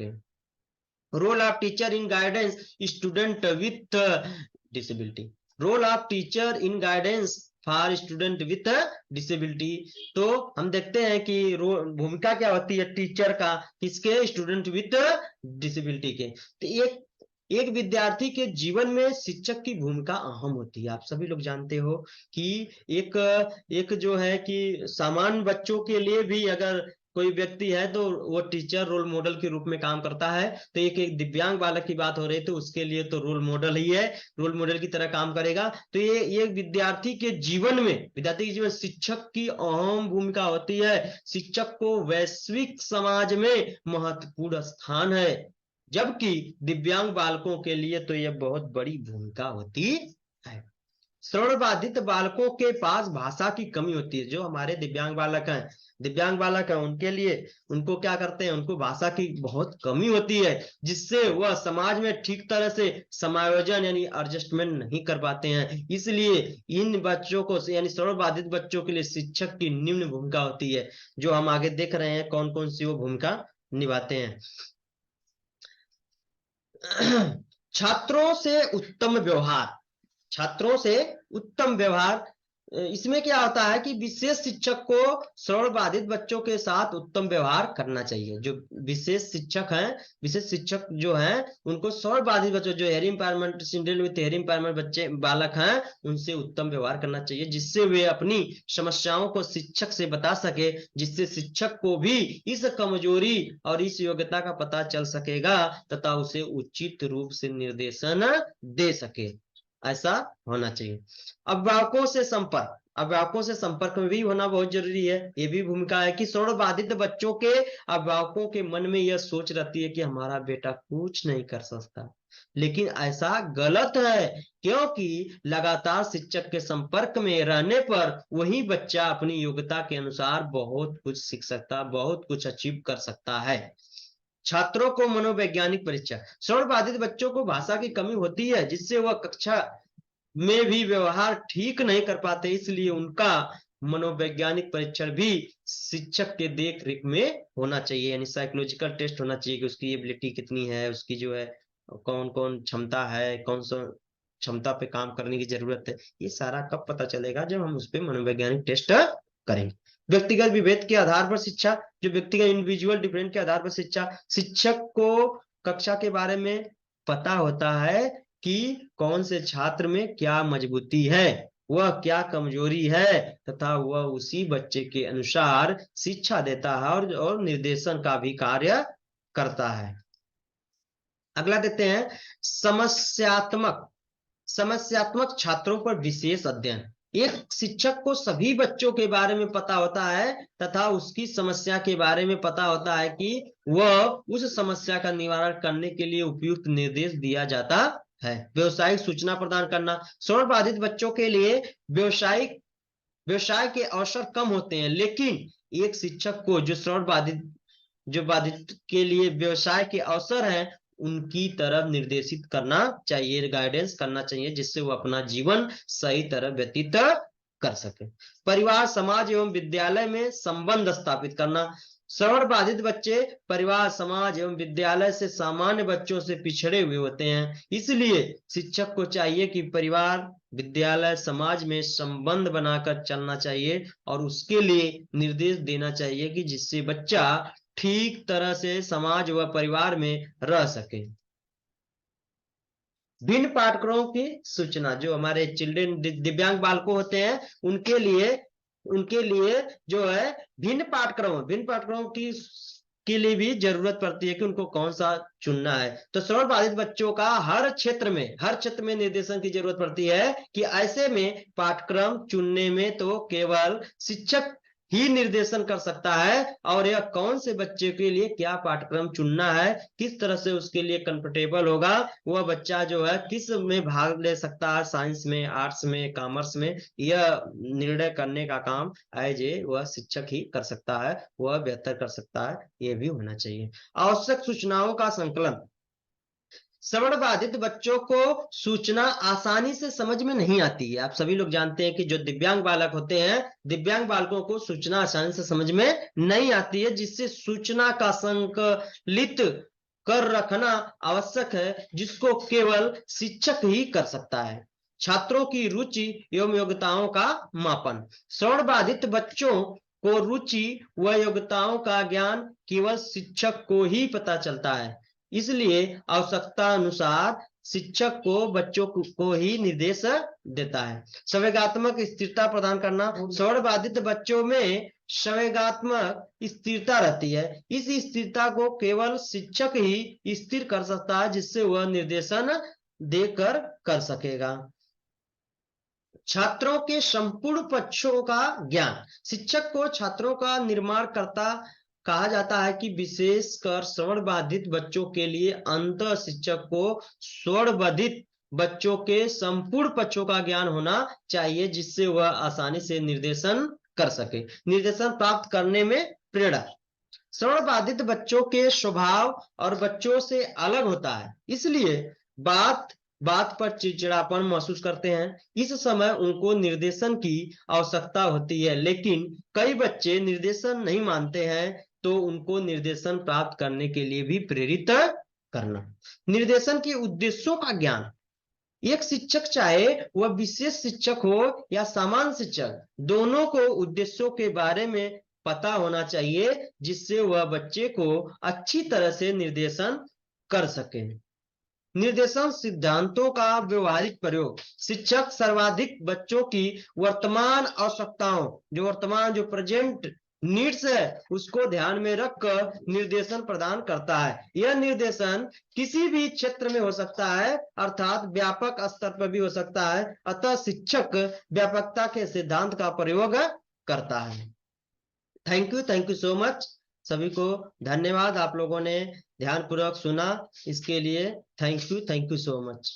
सके। Role of teacher in guidance student with disability. Role of teacher in guidance for student with disability. तो हम देखते हैं कि भूमिका क्या होती है टीचर का, किसके, स्टूडेंट विथ डिसेबिलिटी के। तो एक विद्यार्थी के जीवन में शिक्षक की भूमिका अहम होती है। आप सभी लोग जानते हो कि एक एक जो है कि सामान्य बच्चों के लिए भी अगर कोई व्यक्ति है तो वो टीचर रोल मॉडल के रूप में काम करता है। तो एक दिव्यांग बालक की बात हो रही है तो उसके लिए तो रोल मॉडल ही है, रोल मॉडल की तरह काम करेगा। तो ये विद्यार्थी के जीवन में, विद्यार्थी के जीवन शिक्षक की अहम भूमिका होती है। शिक्षक को वैश्विक समाज में महत्वपूर्ण स्थान है, जबकि दिव्यांग बालकों के लिए तो यह बहुत बड़ी भूमिका होती है। श्रवण बाधित बालकों के पास भाषा की कमी होती है। जो हमारे दिव्यांग बालक हैं उनके लिए, उनको क्या करते हैं, उनको भाषा की बहुत कमी होती है, जिससे वह समाज में ठीक तरह से समायोजन यानी एडजस्टमेंट नहीं कर पाते हैं। इसलिए इन बच्चों को यानी श्रवण बाधित बच्चों के लिए शिक्षक की निम्न भूमिका होती है, जो हम आगे देख रहे हैं कौन कौन सी वो भूमिका निभाते हैं। छात्रों से उत्तम व्यवहार, छात्रों से उत्तम व्यवहार। इसमें क्या होता है कि विशेष शिक्षक को श्रवण बाधित बच्चों के साथ उत्तम व्यवहार करना चाहिए। जो विशेष शिक्षक हैं, विशेष शिक्षक जो हैं, उनको श्रवण बाधित बच्चों, जो हेयरिंग इम्पायरमेंट, चिल्ड्रन विद हेयरिंग इम्पायरमेंट बच्चे बालक हैं, उनसे उत्तम व्यवहार करना चाहिए, जिससे वे अपनी समस्याओं को शिक्षक से बता सके, जिससे शिक्षक को भी इस कमजोरी और इस योग्यता का पता चल सकेगा तथा उसे उचित रूप से निर्देशन दे सके। ऐसा होना चाहिए। अभिभावकों से संपर्क, अभिभावकों से संपर्क में भी होना बहुत जरूरी है। ये भी भूमिका है कि श्रवण बाधित बच्चों के अभिभावकों के मन में यह सोच रहती है कि हमारा बेटा कुछ नहीं कर सकता, लेकिन ऐसा गलत है, क्योंकि लगातार शिक्षक के संपर्क में रहने पर वही बच्चा अपनी योग्यता के अनुसार बहुत कुछ सीख सकता, बहुत कुछ अचीव कर सकता है। छात्रों को मनोवैज्ञानिक परीक्षा, श्रवण बाधित बच्चों को भाषा की कमी होती है, जिससे वह कक्षा में भी व्यवहार ठीक नहीं कर पाते, इसलिए उनका मनोवैज्ञानिक परीक्षण भी शिक्षक के देख रेख में होना चाहिए। यानी साइकोलॉजिकल टेस्ट होना चाहिए कि उसकी एबिलिटी कितनी है, उसकी जो है कौन कौन क्षमता है, कौन सा क्षमता पे काम करने की जरूरत है। ये सारा कब पता चलेगा, जब हम उस पर मनोवैज्ञानिक टेस्ट करेंगे। व्यक्तिगत विभेद के आधार पर शिक्षा, जो व्यक्तिगत इंडिविजुअल डिफरेंट के आधार पर शिक्षा, शिक्षक को कक्षा के बारे में पता होता है कि कौन से छात्र में क्या मजबूती है, वह क्या कमजोरी है, तथा वह उसी बच्चे के अनुसार शिक्षा देता है और निर्देशन का भी कार्य करता है। अगला देते हैं समस्यात्मक, समस्यात्मक छात्रों पर विशेष अध्ययन। एक शिक्षक को सभी बच्चों के बारे में पता होता है तथा उसकी समस्या के बारे में पता होता है कि वह उस समस्या का निवारण करने के लिए उपयुक्त निर्देश दिया जाता है। व्यवसायिक सूचना प्रदान करना, श्रवण बाधित बच्चों के लिए व्यवसाय के अवसर कम होते हैं, लेकिन एक शिक्षक को जो बाधित के लिए व्यवसाय के अवसर हैं उनकी तरफ निर्देशित करना चाहिए, गाइडेंस करना चाहिए, जिससे वो अपना जीवन सही तरह व्यतीत कर सके। परिवार, समाज एवं विद्यालय में संबंध स्थापित करना, श्रवण बाधित बच्चे परिवार, समाज एवं विद्यालय से सामान्य बच्चों से पिछड़े हुए होते हैं, इसलिए शिक्षक को चाहिए कि परिवार, विद्यालय, समाज में संबंध बनाकर चलना चाहिए और उसके लिए निर्देश देना चाहिए कि जिससे बच्चा ठीक तरह से समाज व परिवार में रह सके। भिन्न पाठ्यक्रमों की सूचना, जो हमारे चिल्ड्रन दिव्यांग बालकों होते हैं उनके लिए जो है भिन्न पाठ्यक्रमों के लिए भी जरूरत पड़ती है कि उनको कौन सा चुनना है। तो श्रवण बाधित बच्चों का हर क्षेत्र में निर्देशन की जरूरत पड़ती है कि ऐसे में पाठ्यक्रम चुनने में तो केवल शिक्षक ही निर्देशन कर सकता है, और यह कौन से बच्चे के लिए क्या पाठ्यक्रम चुनना है, किस तरह से उसके लिए कंफर्टेबल होगा, वह बच्चा जो है किस में भाग ले सकता है, साइंस में, आर्ट्स में, कॉमर्स में, यह निर्णय करने का काम एज ए वह शिक्षक ही कर सकता है, वह बेहतर कर सकता है, यह भी होना चाहिए। आवश्यक सूचनाओं का संकलन, श्रवण बाधित बच्चों को सूचना आसानी से समझ में नहीं आती है। आप सभी लोग जानते हैं कि जो दिव्यांग बालक होते हैं, दिव्यांग बालकों को सूचना आसानी से समझ में नहीं आती है, जिससे सूचना का संकलित कर रखना आवश्यक है, जिसको केवल शिक्षक ही कर सकता है। छात्रों की रुचि एवं योग्यताओं का मापन। श्रवण बाधित बच्चों को रुचि व योग्यताओं का ज्ञान केवल शिक्षक को ही पता चलता है, इसलिए आवश्यकता अनुसार शिक्षक को बच्चों को ही निर्देश देता है। संवेगात्मक स्थिरता प्रदान करना। श्रवण बाधित बच्चों में संवेगात्मक स्थिरता रहती है। इस स्थिरता को केवल शिक्षक ही स्थिर कर सकता है, जिससे वह निर्देशन देकर कर सकेगा। छात्रों के संपूर्ण पक्षों का ज्ञान। शिक्षक को छात्रों का निर्माण करता कहा जाता है कि विशेषकर श्रवण बाधित बच्चों के लिए अंत शिक्षक को श्रवण बाधित बच्चों के संपूर्ण पक्षों का ज्ञान होना चाहिए, जिससे वह आसानी से निर्देशन कर सके। निर्देशन प्राप्त करने में प्रेरणा। श्रवण बाधित बच्चों के स्वभाव और बच्चों से अलग होता है, इसलिए बात बात पर चिड़चिड़ापन महसूस करते हैं। इस समय उनको निर्देशन की आवश्यकता होती है, लेकिन कई बच्चे निर्देशन नहीं मानते हैं, तो उनको निर्देशन प्राप्त करने के लिए भी प्रेरित करना। निर्देशन के उद्देश्यों का ज्ञान। एक शिक्षक, चाहे वह विशेष शिक्षक हो या सामान्य शिक्षक, दोनों को उद्देश्यों के बारे में पता होना चाहिए, जिससे वह बच्चे को अच्छी तरह से निर्देशन कर सके। निर्देशन सिद्धांतों का व्यवहारिक प्रयोग। शिक्षक सर्वाधिक बच्चों की वर्तमान आवश्यकताओं, जो प्रेजेंट नीड्स है, उसको ध्यान में रखकर निर्देशन प्रदान करता है। यह निर्देशन किसी भी क्षेत्र में हो सकता है, अर्थात व्यापक स्तर पर भी हो सकता है। अतः शिक्षक व्यापकता के सिद्धांत का प्रयोग करता है। Thank you so much. सभी को धन्यवाद, आप लोगों ने ध्यानपूर्वक सुना, इसके लिए थैंक यू सो मच।